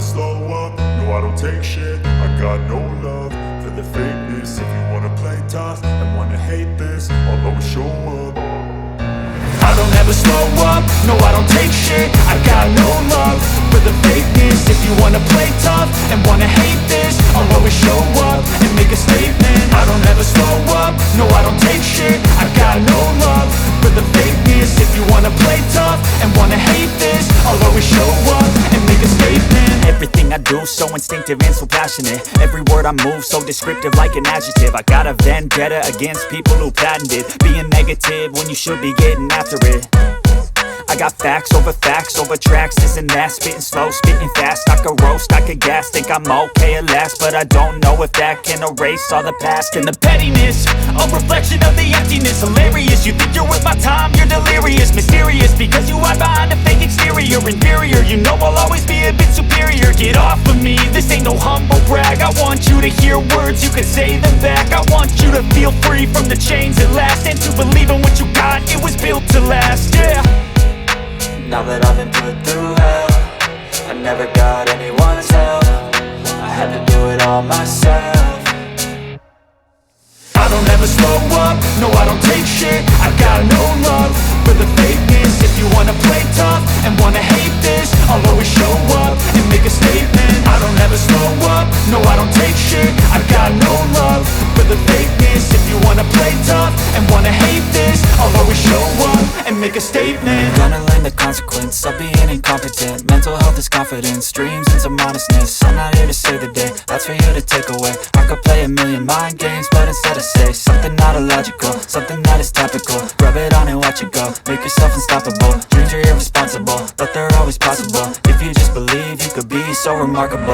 slow up, no I don't take shit. I got no love for the fakeness. If you wanna play tough and wanna hate this, I'll always show up. I don't ever slow up, no I don't take shit. I got no love for the fakeness. If you wanna play tough and wanna hate this, I'll always show up and make a statement. I don't ever slow up, no I don't take shit. I got no love for the fakeness. If you wanna play tough and wanna hate this, I'll always show up and make a statement. Everything I do so instinctive and so passionate. Every word I move so descriptive like an adjective. I got a vendetta against people who patented being negative when you should be getting after it. I got facts over tracks, this and that. Spitting slow, spitting fast, I could roast, I could gas. Think I'm okay at last, but I don't know if that can erase all the past. And the pettiness, a reflection of the emptiness. Hilarious, you think you're worth my time, you're delirious. Mysterious, because you hide behind a fake exterior. Inferior, you know I'll always be a bit superior. Get off of me, this ain't no humble brag. I want you to hear words, you can say them back. I want you to feel free from the chains at last, and to believe in what you got, it was built to last, yeah. Now that I've been put through hell, I never got anyone's help. I had to do it all myself. I don't ever slow up, no I don't take shit. I got no love for the fakeness. If you wanna play tough and wanna hate this, I'll always show up and make a statement. I don't ever slow up, no I don't take shit. I got no love for the fakeness. If you wanna play tough and wanna hate this, I'll always show up and make a statement. Gonna learn the consequence of being incompetent. Mental health is confidence, dreams and some honestness. I'm not here to save the day, that's for you to take away. I could play a million mind games, but instead I say something not illogical, something that is topical. Rub it on and watch it go, make yourself unstoppable. Dreams are irresponsible, but they're always possible. If you just believe, you could be so remarkable.